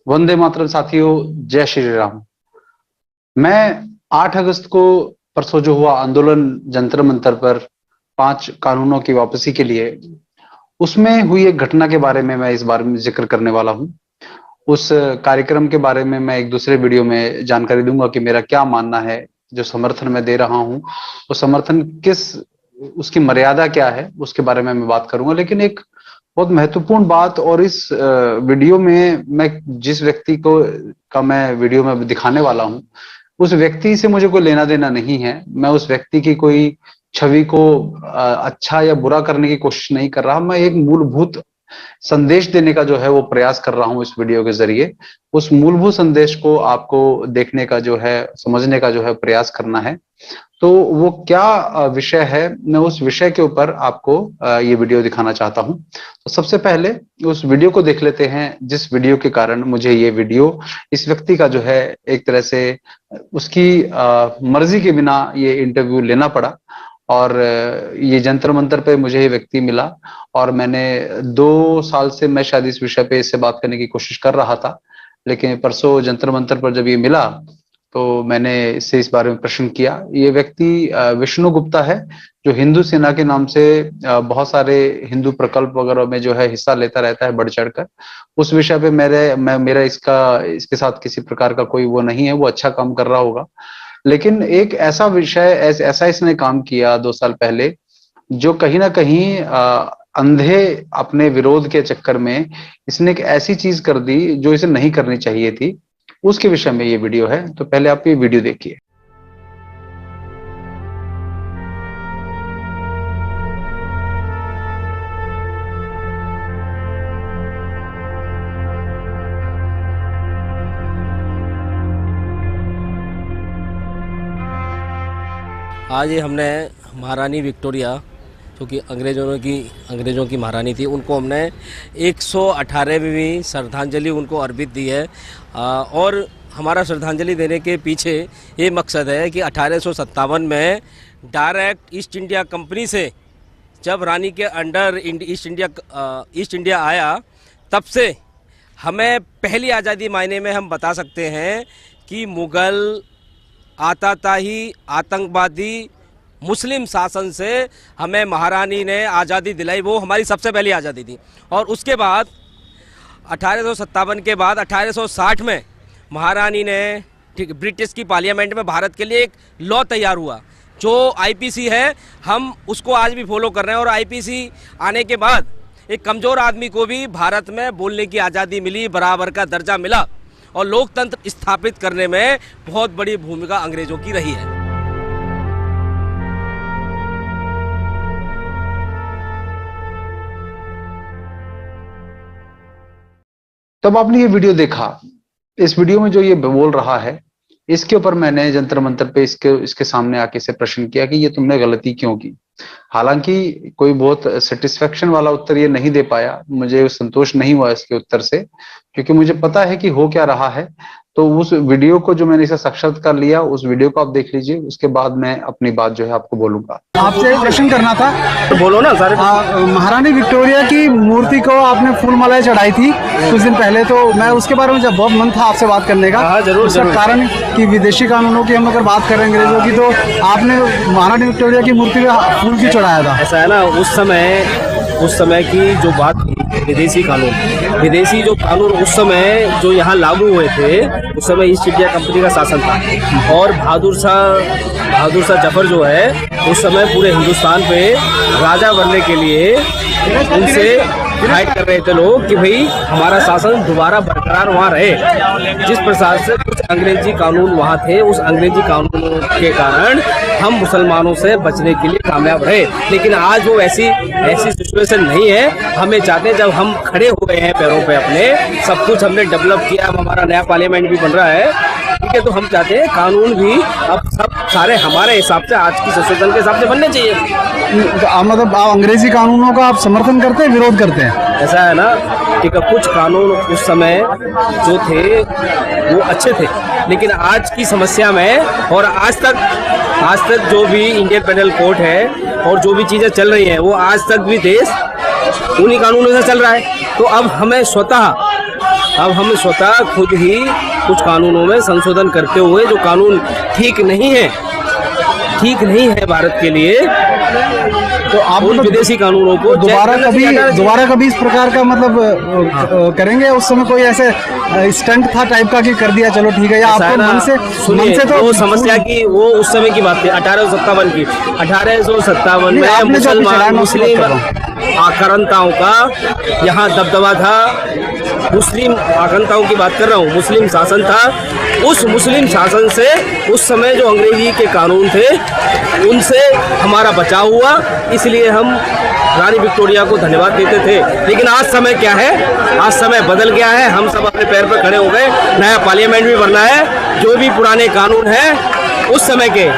वंदे मातरम साथियों, जय श्री राम। मैं 8 अगस्त को परसों जो हुआ आंदोलन जंतर मंतर पर 5 कानूनों की वापसी के लिए, उसमें हुई एक घटना के बारे में मैं इस बारे में जिक्र करने वाला हूं। उस कार्यक्रम के बारे में मैं एक दूसरे वीडियो में जानकारी दूंगा कि मेरा क्या मानना है, जो समर्थन मैं दे रहा हूं वो समर्थन किस, उसकी मर्यादा क्या है, उसके बारे में मैं बात करूंगा। लेकिन एक बहुत महत्वपूर्ण बात, और इस वीडियो में मैं जिस व्यक्ति को का मैं वीडियो में दिखाने वाला हूं, उस व्यक्ति से मुझे कोई लेना देना नहीं है। मैं उस व्यक्ति की कोई छवि को अच्छा या बुरा करने की कोशिश नहीं कर रहा। मैं एक मूलभूत संदेश देने का जो है वो प्रयास कर रहा हूं इस वीडियो के जरिए। उस मूलभूत संदेश को आपको देखने का जो है, समझने का जो है प्रयास करना है। तो वो क्या विषय है, मैं उस विषय के ऊपर आपको ये वीडियो दिखाना चाहता हूं। तो सबसे पहले उस वीडियो को देख लेते हैं, जिस वीडियो के कारण मुझे ये वीडियो, इस व्यक्ति का जो है एक तरह से उसकी मर्जी के बिना ये इंटरव्यू लेना पड़ा। और ये जंतर मंतर पे मुझे ये व्यक्ति मिला, और मैंने 2 साल से मैं शायद इस विषय पे इससे बात करने की कोशिश कर रहा था। लेकिन परसों जंतर मंतर पर जब ये मिला तो मैंने इससे इस बारे में प्रश्न किया। ये व्यक्ति विष्णु गुप्ता है, जो हिंदू सेना के नाम से बहुत सारे हिंदू प्रकल्प वगैरह में जो है हिस्सा लेता रहता है बढ़ चढ़कर। उस विषय पे मेरा इसके साथ किसी प्रकार का कोई वो नहीं है, वो अच्छा काम कर रहा होगा। लेकिन एक ऐसा विषय, ऐसा इसने काम किया 2 साल पहले, जो कहीं ना कहीं अंधे अपने विरोध के चक्कर में इसने एक ऐसी चीज कर दी जो इसे नहीं करनी चाहिए थी। उसके विषय में ये वीडियो है, तो पहले आप ये वीडियो देखिए। आज ये हमने महारानी विक्टोरिया, जो कि अंग्रेज़ों की महारानी थी, उनको हमने 118वीं श्रद्धांजलि उनको अर्पित दी है। और हमारा श्रद्धांजलि देने के पीछे ये मकसद है कि 1857 में डायरेक्ट ईस्ट इंडिया कंपनी से जब रानी के अंडर ईस्ट इंडिया आया, तब से हमें पहली आज़ादी मायने में हम बता सकते हैं कि मुग़ल आताताही आतंकवादी मुस्लिम शासन से हमें महारानी ने आज़ादी दिलाई। वो हमारी सबसे पहली आज़ादी थी। और उसके बाद 1857 के बाद 1860 में महारानी ने, ठीक, ब्रिटिश की पार्लियामेंट में भारत के लिए एक लॉ तैयार हुआ, जो आईपीसी है। हम उसको आज भी फॉलो कर रहे हैं। और आईपीसी आने के बाद एक कमज़ोर आदमी को भी भारत में बोलने की आज़ादी मिली, बराबर का दर्जा मिला, और लोकतंत्र स्थापित करने में बहुत बड़ी भूमिका अंग्रेजों की रही है। तब आपने ये वीडियो देखा। इस वीडियो में जो ये बोल रहा है, इसके ऊपर मैंने जंतर मंतर पे इसके सामने आके से प्रश्न किया कि ये तुमने गलती क्यों की। हालांकि कोई बहुत सेटिस्फेक्शन वाला उत्तर ये नहीं दे पाया, मुझे संतोष नहीं हुआ इसके उत्तर से, क्योंकि मुझे पता है कि हो क्या रहा है। तो उस वीडियो को जो मैंने इसे साक्षात्कार लिया, उस वीडियो को आप देख लीजिए, उसके बाद मैं अपनी बात जो है आपको बोलूंगा। आपसे एक प्रश्न करना था, तो बोलो ना सर। महारानी विक्टोरिया की मूर्ति को आपने फूल मालाएं चढ़ाई थी कुछ दिन पहले, तो मैं उसके बारे में जब बहुत मन था आपसे बात करने का। हाँ, जरूर, उसका जरूर। कारण कि विदेशी कानूनों की हम अगर बात करें अंग्रेजों की, तो आपने महारानी विक्टोरिया की मूर्ति पे फूल क्यों चढ़ाया था? ऐसा है ना, उस समय की जो बात थी, विदेशी जो कानून उस समय जो यहाँ लागू हुए थे, उस समय ईस्ट इंडिया कंपनी का शासन था। और बहादुर शाह जफर जो है, उस समय पूरे हिंदुस्तान पे राजा बनने के लिए उनसे फाइट कर रहे थे लोग कि भाई हमारा शासन दोबारा बरकरार वहाँ रहे। जिस प्रकार से कुछ अंग्रेजी कानून वहाँ थे, उस अंग्रेजी कानून के कारण हम मुसलमानों से बचने के लिए कामयाब रहे। लेकिन आज वो ऐसी सिचुएशन नहीं है। हमें चाहते, जब हम खड़े हो गए हैं पैरों पे अपने, सब कुछ हमने डेवलप किया, अब हमारा नया पार्लियामेंट भी बन रहा है, ठीक है, तो हम चाहते हैं कानून भी अब सब सारे हमारे हिसाब से, आज की सिचुएशन के हिसाब से बनने चाहिए। तो मतलब आप अंग्रेजी कानूनों का आप समर्थन करते हैं, विरोध करते हैं? ऐसा है ना कि कुछ कानून उस समय जो थे वो अच्छे थे, लेकिन आज की समस्या में और आज तक जो भी इंडियन पेनल कोड है और जो भी चीज़ें चल रही हैं, वो आज तक भी देश उन्हीं कानूनों से चल रहा है। तो अब हमें स्वतः अब हम स्वतः खुद ही कुछ कानूनों में संशोधन करते हुए, जो कानून ठीक नहीं है भारत के लिए, तो आप उन विदेशी कानूनों को दोबारा कभी इस प्रकार का मतलब करेंगे? उस समय कोई ऐसे स्टंट था टाइप का कि कर दिया चलो ठीक है, या आपको मन से तो वो समस्या की, वो उस समय की बात थी 1857 की। 1857 में मुस्लिम आक्रांताओं का यहाँ दबदबा था। मुस्लिम आक्रांताओं की बात कर रहा हूँ, मुस्लिम शासन था। उस मुस्लिम शासन से उस समय जो अंग्रेजी के कानून थे उनसे हमारा बचाव हुआ, इसलिए हम रानी विक्टोरिया को धन्यवाद देते थे। लेकिन आज समय क्या है, आज समय बदल गया है, हम सब अपने पैर पर खड़े हो गए, नया पार्लियामेंट भी बनना है। जो भी पुराने कानून हैं उस समय के,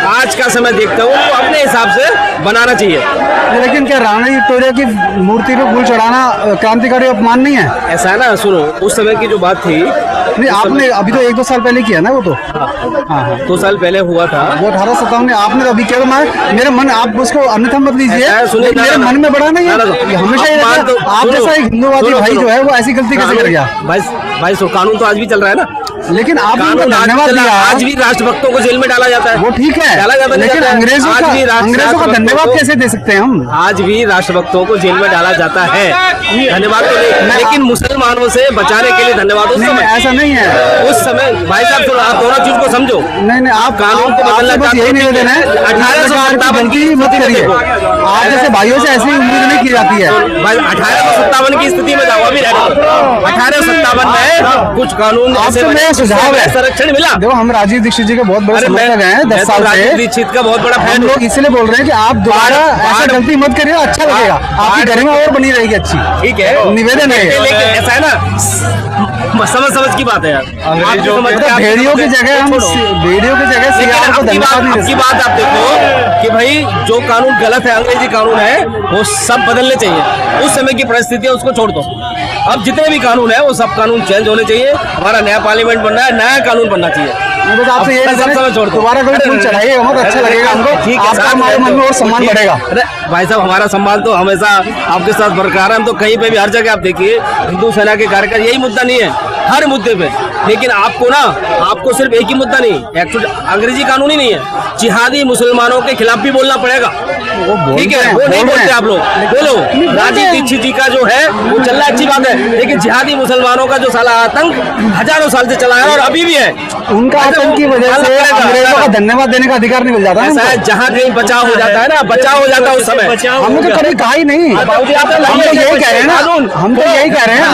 आज का समय देखता हूँ तो अपने हिसाब से बनाना चाहिए। लेकिन क्या रानी विक्टोरिया की मूर्ति पे फूल चढ़ाना क्रांतिकारी अपमान नहीं है? ऐसा है ना, सुनो, उस समय की जो बात थी, नहीं आपने अभी तो 1-2 साल पहले किया ना वो तो। हाँ 2 साल पहले हुआ था वो 1857 में, आपने तो अभी क्या मेरे मन, आप उसको अन्यथा मत लीजिए, मेरे मन में बड़ा नहीं है हमेशा। आप जैसा एक हिंदूवादी भाई जो है वो ऐसी गलती कैसे कर गया? भाई कानून तो आज भी चल रहा है ना, लेकिन आपने धन्यवाद दिया। आज भी राष्ट्रभक्तों को जेल में डाला जाता है, वो ठीक है, लेकिन अंग्रेजों का धन्यवाद कैसे दे सकते हैं हम? आज भी राष्ट्रभक्तों को जेल में डाला जाता है, धन्यवाद तो नहीं, लेकिन मुसलमानों से बचाने के लिए धन्यवाद। उस समय ऐसा नहीं है, उस समय भाई साहब आप दोनों चीज को समझो। नहीं आप कानून को बदलना, बस यही निवेदन है, 1857 की मत करिए। आप जैसे भाइयों से ऐसी उम्मीद नहीं की जाती है। 1857 की स्थिति में जाओ, अभी 1857 में कुछ कानून सुझाव है, संरक्षण मिला। देखो हम राजीव दीक्षित जी के बहुत बड़े समर्थक हैं, 10 साल से राजीव दीक्षित का बहुत बड़ा फैन। लोग इसलिए बोल रहे हैं कि आप दोबारा ऐसा गलती मत करिए, अच्छा लगेगा, आपकी गरिमा और बनी रहेगी अच्छी। ठीक है, निवेदन है, लेकिन ऐसा है ना, समझ की बात है यार। भेड़ियों की जगह हम सियार को धन्यवाद नहीं की बात आप देखो कि भाई जो कानून गलत है, अंग्रेजी कानून है, वो सब बदलने चाहिए। उस समय की परिस्थितियां उसको छोड़ दो, अब जितने भी कानून है वो सब कानून चेंज होने चाहिए। हमारा नया पार्लियामेंट बनना है, नया कानून बनना चाहिए। आपसे ये दोबारा कभी फूल चढ़ाइएगा, बहुत अच्छा लगेगा हमको, ठीक है, आपका हमारे मन में और सम्मान बढ़ेगा। अरे भाई साहब, हमारा सम्मान तो हमेशा आपके साथ बरकरार है। हम तो कहीं पे भी, हर जगह आप देखिए, हिंदू सेना के कार्यकर्ता, यही मुद्दा नहीं है हर मुद्दे पे। लेकिन आपको सिर्फ एक ही मुद्दा नहीं, एक्चुअली अंग्रेजी कानून ही नहीं है, जिहादी मुसलमानों के खिलाफ भी बोलना पड़ेगा। ठीक है, वो नहीं बोलते आप लोग, बोलो। राजीव दीक्षित जी का जो है वो चल रहा है, अच्छी बात है, लेकिन जिहादी मुसलमानों का जो साला आतंक हजारों साल से चला है और अभी भी है, उनका आतंक की वजह से अंग्रेजों का धन्यवाद देने का अधिकार नहीं मिल जाता। ऐसा है, जहाँ कहीं बचाव हो जाता है ना, बचाव हो जाता है उस समय। हमने तो कभी कहा ही नहीं, हम तो यही कह रहे हैं ना, हम तो यही कह रहे हैं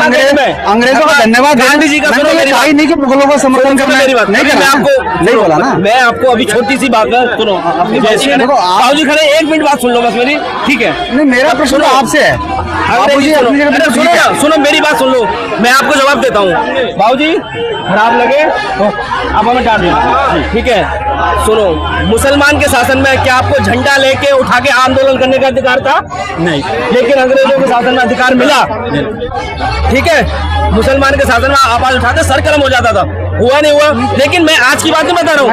अंग्रेजों का धन्यवाद। गांधी जी का कहा ही नहीं कि मुगलों का समर्थन करना है, नहीं बोला ना। मैं आपको अभी छोटी सी बात सुनो, बाबूजी खड़े, 1 मिनट बात सुन लो बस मेरी, ठीक है? नहीं, मेरा प्रश्न आपसे है। बाबूजी सुनो मेरी बात सुन लो, मैं आपको जवाब देता हूँ। बाबूजी खराब लगे तो आप हमें डाल दें, ठीक है? सुनो, मुसलमान के शासन में क्या आपको झंडा लेके उठा के आंदोलन करने का अधिकार था? नहीं। लेकिन अंग्रेजों के शासन में अधिकार मिला, ठीक है? मुसलमान के शासन में आवाज उठाते सर कलम हो जाता था, हुआ नहीं हुआ। लेकिन मैं आज की बात नहीं बता रहा हूँ,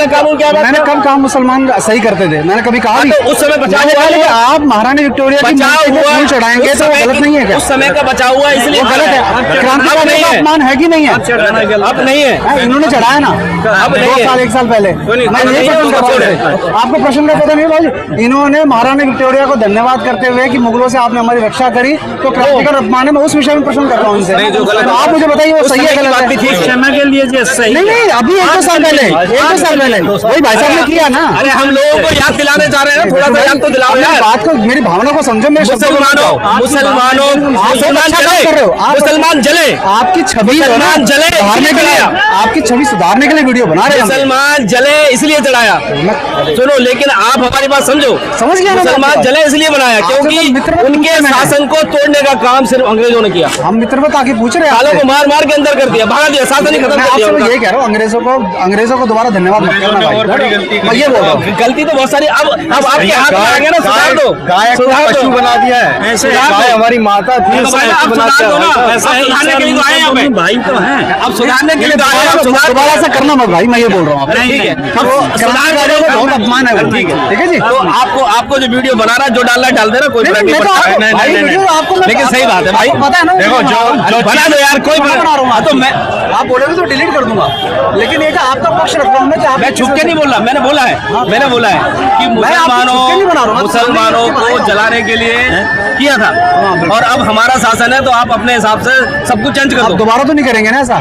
कानून क्या, मैंने कब कहा मुसलमान सही करते थे? मैंने कभी कहा नहीं। उस समय बचाव हुआ, आप महारानी विक्टोरिया की मूर्ति चढ़ाएंगे तो गलत नहीं है क्या? उस समय का बचाव हुआ, इसलिए गलत है। क्रांतिकारी का अपमान है कि नहीं है? अब नहीं है, इन्होंने चढ़ाया ना, अब 1 साल पहले। आपको प्रश्न का पता नहीं भाई, इन्होंने महारानी विक्टोरिया को धन्यवाद करते हुए कि मुगलों से आपने हमारी रक्षा करी, तो क्रांतिकारी अपमान है। मैं उस विषय में प्रश्न कर रहा हूँ इनसे, आप मुझे बताइए वो सही है गलत है? क्षमा के लिए सही नहीं, अभी 1-2 साल पहले वही भाई साहब ने किया ना। अरे हम लोगों को याद दिलाने जा रहे हैं, थोड़ा सा याद तो दिलाओ यार। बात को, मेरी भावना को समझो, मेरे मुसलमान जले, आपकी छवि जले सुधारने के लिए, आपकी छवि सुधारने के लिए वीडियो बना रहे हैं। मुसलमान जले इसलिए चढ़ाया, सुनो, लेकिन आप हमारी बात समझ गया। मुसलमान जले इसलिए बनाया क्योंकि उनके शासन को तोड़ने का काम सिर्फ अंग्रेजों ने किया। हम मित्रवता की पूछ रहे हैं, सालों को मार मार के अंदर कर दिया, भगा दिया, शासन ही खत्म मैं कर दिया आपसे उनका। ये कह रहा हूँ, अंग्रेजों को दोबारा धन्यवाद मत करना भाई। मैं ये बोल रहा हूँ, गलती तो बहुत सारी, अब आपके हाथ में आ गया ना, सुधार दो, गाय को सुधार पशु दो। बना दिया है। ऐसे गाय हमारी माता थी, अब सुधार दो ना, ऐसा है, सुधारने के लिए तो आए यहाँ पे, भाई तो हैं, अब सुधारने के लिए तो आए, अब सुधार दोबारा ऐसा करना मत भाई, मैं ये बोल रहा हूँ। ठीक है, तो क्रांतिकारियों को बहुत अपमान है वो। ठीक है, ठीक है जी। तो आपको जो वीडियो बना रहा है, जो डालना है डाल देना, कोई फर्क नहीं मैं तो पड़ता। आपको- भाई वीडियो आपको मैं- लेकिन सही बात है भाई, आपको पता है ना, देखो जो बना दो यार, कोई बना रहा हूँ, तो मैं आप बोलोगे तो डिलीट कर दूंगा, लेकिन ये आपका पक्ष रख रहा हूँ मैं छुप के नहीं बोल रहा, मैंने बोला है कि मुसलमानों को जलाने के लिए किया था, और अब हमारा शासन है, तो आप अपने हिसाब से सब कुछ चेंज कर आप दो। दोबारा तो नहीं करेंगे ना ऐसा?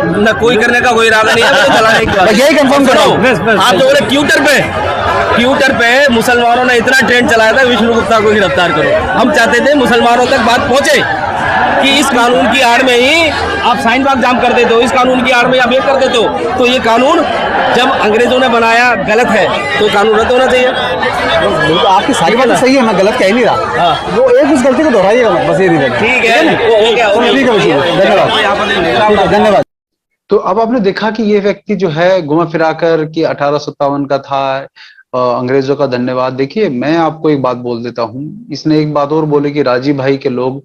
न कोई करने का कोई इरादा नहीं है, तो जलाने की बात। यही कंफर्म कर रहा हूँ। आप जो बोले ट्विटर पे मुसलमानों ने इतना ट्रेंड चलाया था, विष्णु गुप्ता को गिरफ्तार करो। हम चाहते थे मुसलमानों तक बात पहुंचे कि इस कानून की आड़ में ही आप शाहीन बाग जाम कर देते हो, इस कानून की आड़ में आप ये कर देते हो, तो ये कानून जब अंग्रेजों ने बनाया गलत है, तो कानून रद्द होना चाहिए। तो आपकी सारी बात सही है, मैं गलत कह नहीं रहा। हाँ। वो एक उस गलती को दोहराइएगा मत, बस ये नहीं ठीक है, ठीक है विष्णु, धन्यवाद, धन्यवाद। तो अब आपने देखा कि ये व्यक्ति जो है घुमा फिरा कर कि 1857 का था, अंग्रेजों का धन्यवाद। देखिए, मैं आपको एक बात बोल देता हूँ, इसने एक बात और बोली कि राजीव भाई के लोग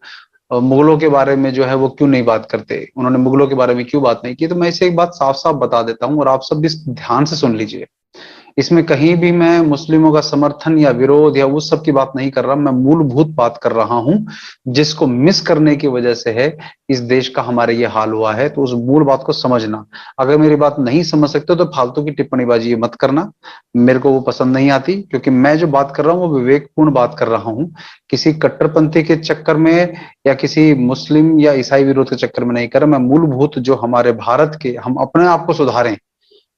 मुगलों के बारे में जो है वो क्यों नहीं बात करते, उन्होंने मुगलों के बारे में क्यों बात नहीं की। तो मैं इसे एक बात साफ साफ बता देता हूँ और आप सब भी ध्यान से सुन लीजिए। इसमें कहीं भी मैं मुस्लिमों का समर्थन या विरोध या उस सब की बात नहीं कर रहा, मैं मूलभूत बात कर रहा हूं, जिसको मिस करने की वजह से है इस देश का हमारे ये हाल हुआ है। तो उस मूल बात को समझना, अगर मेरी बात नहीं समझ सकते तो फालतू की टिप्पणीबाजी ये मत करना, मेरे को वो पसंद नहीं आती। क्योंकि मैं जो बात कर रहा हूँ वो विवेकपूर्ण बात कर रहा हूँ, किसी कट्टरपंथी के चक्कर में या किसी मुस्लिम या ईसाई विरोध के चक्कर में नहीं कर रहा। मैं मूलभूत जो हमारे भारत के, हम अपने आप को सुधारें।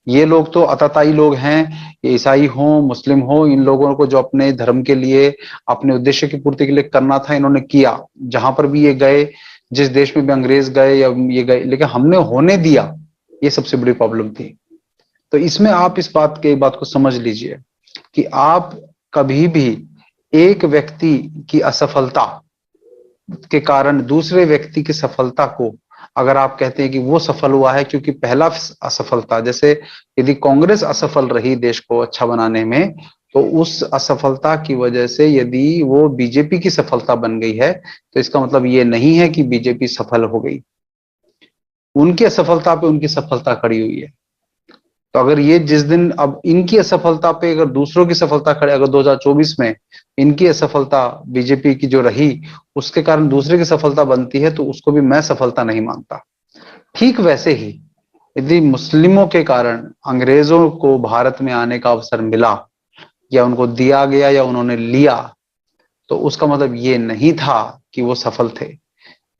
ये लोग तो अताताई लोग हैं, ईसाई हो मुस्लिम हो, इन लोगों को जो अपने धर्म के लिए, अपने उद्देश्य की पूर्ति के लिए करना था, इन्होंने किया। जहां पर भी ये गए, जिस देश में भी अंग्रेज गए या ये गए, लेकिन हमने होने दिया, ये सबसे बड़ी प्रॉब्लम थी। तो इसमें आप इस बात को समझ लीजिए कि आप कभी भी एक व्यक्ति की असफलता के कारण दूसरे व्यक्ति की सफलता को अगर आप कहते हैं कि वो सफल हुआ है क्योंकि पहला असफलता, जैसे यदि कांग्रेस असफल रही देश को अच्छा बनाने में, तो उस असफलता की वजह से यदि वो बीजेपी की सफलता बन गई है, तो इसका मतलब ये नहीं है कि बीजेपी सफल हो गई। उनकी असफलता पे उनकी सफलता खड़ी हुई है। तो अगर ये जिस दिन अब इनकी असफलता पे अगर दूसरों की सफलता खड़े, अगर 2024 में इनकी असफलता बीजेपी की जो रही उसके कारण दूसरे की सफलता बनती है, तो उसको भी मैं सफलता नहीं मानता। ठीक वैसे ही यदि मुस्लिमों के कारण अंग्रेजों को भारत में आने का अवसर मिला या उनको दिया गया या उन्होंने लिया, तो उसका मतलब ये नहीं था कि वो सफल थे।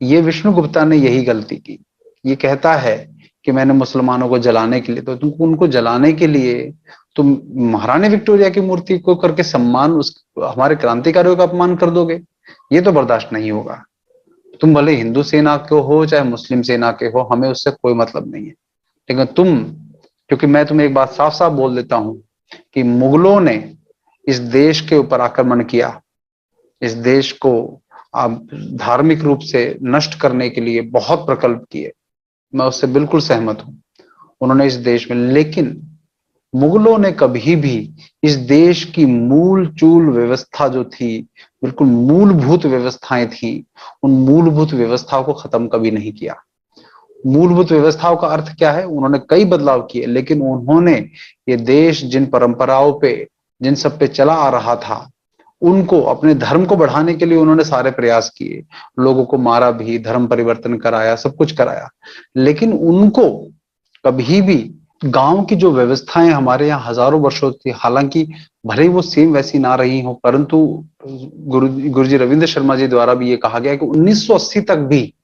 ये विष्णु गुप्ता ने यही गलती की। ये कहता है कि मैंने मुसलमानों को जलाने के लिए, तो तुम उनको जलाने के लिए तुम महारानी विक्टोरिया की मूर्ति को करके सम्मान, उस हमारे क्रांतिकारियों का अपमान कर दोगे, ये तो बर्दाश्त नहीं होगा। तुम भले हिंदू सेना के हो चाहे मुस्लिम सेना के हो, हमें उससे कोई मतलब नहीं है। लेकिन तुम, क्योंकि मैं तुम्हें एक बात साफ साफ बोल देता हूं कि मुगलों ने इस देश के ऊपर आक्रमण किया, इस देश को धार्मिक रूप से नष्ट करने के लिए बहुत प्रकल्प किए, मैं उससे बिल्कुल सहमत हूं उन्होंने इस देश में। लेकिन मुगलों ने कभी भी इस देश की मूल चूल व्यवस्था जो थी, बिल्कुल मूलभूत व्यवस्थाएं थी, उन मूलभूत व्यवस्थाओं को खत्म कभी नहीं किया। मूलभूत व्यवस्थाओं का अर्थ क्या है? उन्होंने कई बदलाव किए, लेकिन उन्होंने ये देश जिन परंपराओं पे, जिन सब पे चला आ रहा था, उनको अपने धर्म को बढ़ाने के लिए उन्होंने सारे प्रयास किए। लोगों को मारा भी, धर्म परिवर्तन कराया, सब कुछ कराया। लेकिन उनको कभी भी गांव की जो व्यवस्थाएं हमारे यहाँ हजारों वर्षों थी, हालांकि भले ही वो सेम वैसी ना रही हो, परंतु गुरुजी रविंद्र शर्मा जी द्वारा भी ये कहा गया कि 1980 तक भी,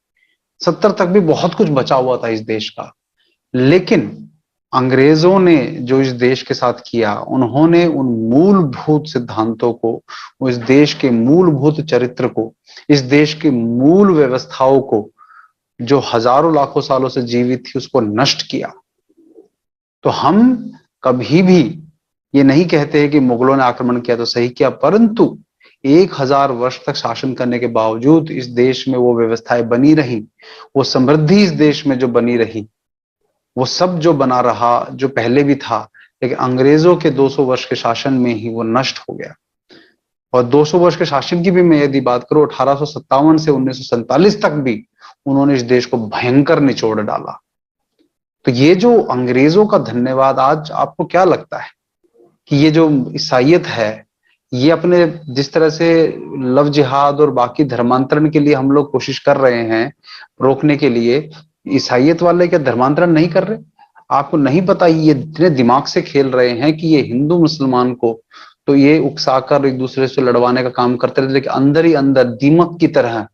70 तक भी बहुत कुछ बचा हुआ था इस देश का। लेकिन अंग्रेजों ने जो इस देश के साथ किया, उन्होंने उन मूलभूत सिद्धांतों को, इस देश के मूलभूत चरित्र को, इस देश के मूल व्यवस्थाओं को जो हजारों लाखों सालों से जीवित थी, उसको नष्ट किया। तो हम कभी भी ये नहीं कहते हैं कि मुगलों ने आक्रमण किया तो सही किया, परंतु 1000 वर्ष तक शासन करने के बावजूद इस देश में वो व्यवस्थाएं बनी रही, वो समृद्धि इस देश में जो बनी रही, वो सब जो बना रहा जो पहले भी था, लेकिन अंग्रेजों के 200 वर्ष के शासन में ही वो नष्ट हो गया। और 200 वर्ष के शासन की भी मैं यदि बात करूं, 1857 से 1947 तक भी उन्होंने इस देश को भयंकर निचोड़ डाला। तो ये जो अंग्रेजों का धन्यवाद, आज आपको क्या लगता है कि ये जो ईसाइयत है, ये अपने जिस तरह से लव जिहाद और बाकी धर्मांतरण के लिए हम लोग कोशिश कर रहे हैं रोकने के लिए, ईसाइयत वाले क्या धर्मांतरण नहीं कर रहे? आपको नहीं पता, ये इतने दिमाग से खेल रहे हैं कि ये हिंदू मुसलमान को तो ये उकसाकर एक दूसरे से लड़वाने का काम करते रहते, लेकिन अंदर ही अंदर दीमक की तरह,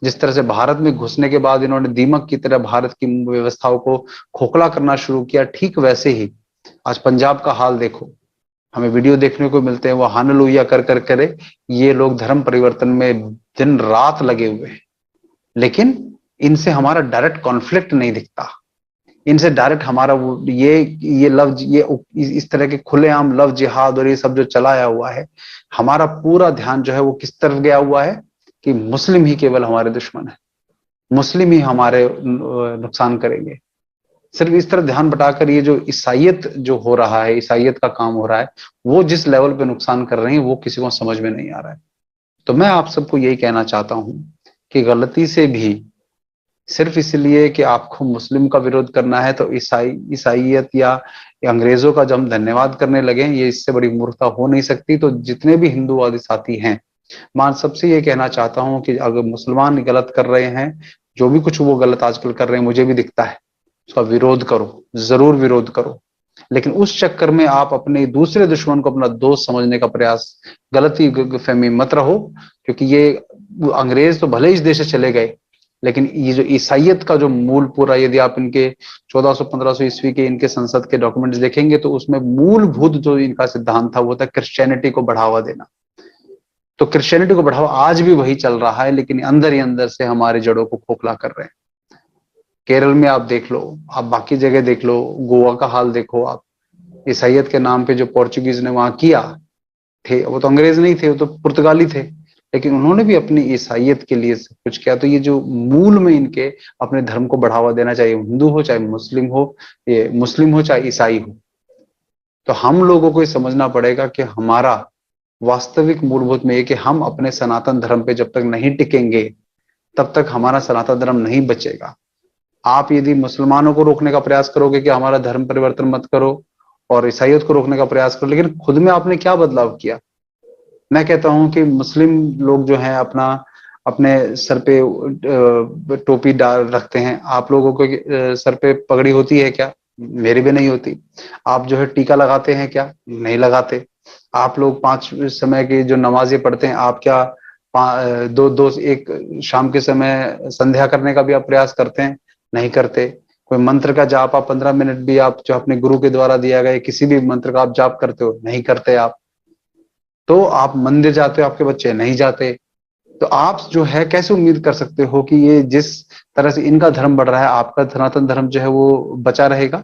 जिस तरह से भारत में घुसने के बाद इन्होंने दीमक की तरह भारत की व्यवस्थाओं को खोखला करना शुरू किया, ठीक वैसे ही आज पंजाब का हाल देखो। हमें वीडियो देखने को मिलते हैं, वो हालेलुया कर कर करे ये लोग धर्म परिवर्तन में दिन रात लगे हुए हैं, लेकिन इनसे हमारा डायरेक्ट कॉन्फ्लिक्ट नहीं दिखता। इनसे डायरेक्ट हमारा वो ये लव, ये इस तरह के खुलेआम लव जिहाद और ये सब जो चलाया हुआ है, हमारा पूरा ध्यान जो है वो किस तरफ गया हुआ है कि मुस्लिम ही केवल हमारे दुश्मन है, मुस्लिम ही हमारे नुकसान करेंगे। सिर्फ इस तरह ध्यान बटाकर ये जो ईसाइयत जो हो रहा है, ईसाइयत का काम हो रहा है, वो जिस लेवल पे नुकसान कर रही है वो किसी को समझ में नहीं आ रहा है। तो मैं आप सबको यही कहना चाहता हूं कि गलती से भी सिर्फ इसलिए कि आपको मुस्लिम का विरोध करना है तो ईसाइयत या अंग्रेजों का जब हम धन्यवाद करने लगे, ये इससे बड़ी मूर्खता हो नहीं सकती। तो जितने भी हिंदूवादी साथी हैं, मैं सबसे ये कहना चाहता हूं कि अगर मुसलमान गलत कर रहे हैं, जो भी कुछ वो गलत आजकल कर रहे हैं मुझे भी दिखता है, उसका विरोध करो, जरूर विरोध करो, लेकिन उस चक्कर में आप अपने दूसरे दुश्मन को अपना दोस्त समझने का प्रयास, गलती फहमी मत रहो। क्योंकि ये अंग्रेज तो भले इस देश से चले गए, लेकिन ये जो ईसाइयत का जो मूल पूरा, यदि आप इनके 1400-1500 ईस्वी के इनके संसद के डॉक्यूमेंट्स देखेंगे तो उसमें मूलभूत जो इनका सिद्धांत था वो था क्रिश्चियनिटी को बढ़ावा देना। तो क्रिश्चियनिटी को बढ़ावा आज भी वही चल रहा है, लेकिन अंदर ही अंदर से हमारी जड़ों को खोखला कर रहे हैं। केरल में आप देख लो, आप बाकी जगह देख लो, गोवा का हाल देखो आप, ईसाइयत के नाम पे जो पोर्चुगीज ने वहां किया थे, वो तो अंग्रेज नहीं थे, वो तो पुर्तगाली थे, लेकिन उन्होंने भी अपनी ईसाइयत के लिए सब कुछ किया। तो ये जो मूल में इनके अपने धर्म को बढ़ावा देना चाहिए, हिंदू हो चाहे मुस्लिम हो, ये मुस्लिम हो चाहे ईसाई हो, तो हम लोगों को ये समझना पड़ेगा कि हमारा वास्तविक मूलभूत में ये कि हम अपने सनातन धर्म पे जब तक नहीं टिकेंगे तब तक हमारा सनातन धर्म नहीं बचेगा। आप यदि मुसलमानों को रोकने का प्रयास करोगे कि हमारा धर्म परिवर्तन मत करो, और ईसाइयत को रोकने का प्रयास करो, लेकिन खुद में आपने क्या बदलाव किया? मैं कहता हूं कि मुस्लिम लोग जो हैं अपने सर पे टोपी डाल रखते हैं, आप लोगों के सर पे पगड़ी होती है क्या? मेरी भी नहीं होती। आप जो है टीका लगाते हैं क्या? नहीं लगाते। आप लोग 5 समय की जो नमाजें पढ़ते हैं, आप क्या एक शाम के समय संध्या करने का भी आप प्रयास करते हैं? नहीं करते। कोई मंत्र का जाप आप 15 मिनट भी आप जो अपने गुरु के द्वारा दिया गया किसी भी मंत्र का आप जाप करते हो? नहीं करते आप। तो आप मंदिर जाते हो, आपके बच्चे नहीं जाते। तो आप जो है कैसे उम्मीद कर सकते हो कि ये जिस तरह से इनका धर्म बढ़ रहा है आपका सनातन धर्म जो है वो बचा रहेगा?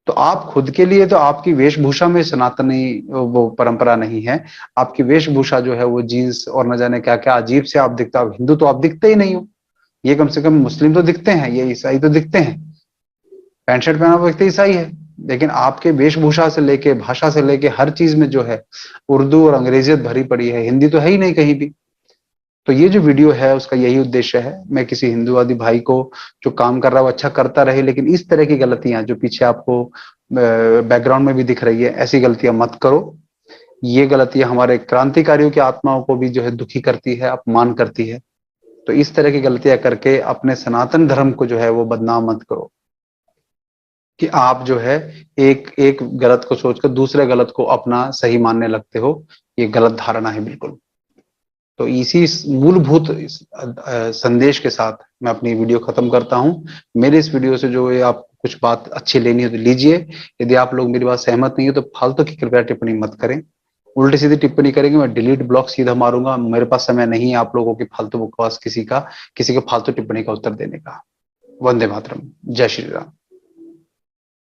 तो आप खुद के लिए, तो आपकी वेशभूषा में सनातनी वो परंपरा नहीं है, आपकी वेशभूषा जो है वो जीन्स और न जाने क्या क्या अजीब से आप दिखते हो। हिंदू तो आप दिखते ही नहीं हो, ये कम से कम मुस्लिम तो दिखते हैं, ये ईसाई तो दिखते हैं, पैंट शर्ट पहना हुआ व्यक्ति ईसाई है, लेकिन आपके वेशभूषा से लेके भाषा से लेके हर चीज में जो है उर्दू और अंग्रेजियत भरी पड़ी है, हिंदी तो है ही नहीं कहीं भी। तो ये जो वीडियो है उसका यही उद्देश्य है, मैं किसी हिंदूवादी भाई को जो काम कर रहा है वो अच्छा करता रहे, लेकिन इस तरह की गलतियां जो पीछे आपको बैकग्राउंड में भी दिख रही है, ऐसी गलतियां मत करो। ये गलतियां हमारे क्रांतिकारियों की आत्माओं को भी जो है दुखी करती है, अपमान करती है। तो इस तरह की गलतियां करके अपने सनातन धर्म को जो है वो बदनाम मत करो कि आप जो है एक गलत को सोचकर दूसरे गलत को अपना सही मानने लगते हो। ये गलत धारणा है बिल्कुल। तो इसी मूलभूत संदेश के साथ मैं अपनी वीडियो खत्म करता हूं। मेरे इस वीडियो से जो है आप कुछ बात अच्छी लेनी है तो लीजिए, यदि आप लोग मेरी बात सहमत नहीं हो तो फालतू की कृपया टिप्पणी मत करें। उल्टी सीधी टिप्पणी करेंगे मैं डिलीट ब्लॉक सीधा मारूंगा। मेरे पास समय नहीं है आप लोगों की फालतू बकवास किसी के फालतू टिप्पणी का उत्तर देने का। वंदे मातरम। जय श्री राम।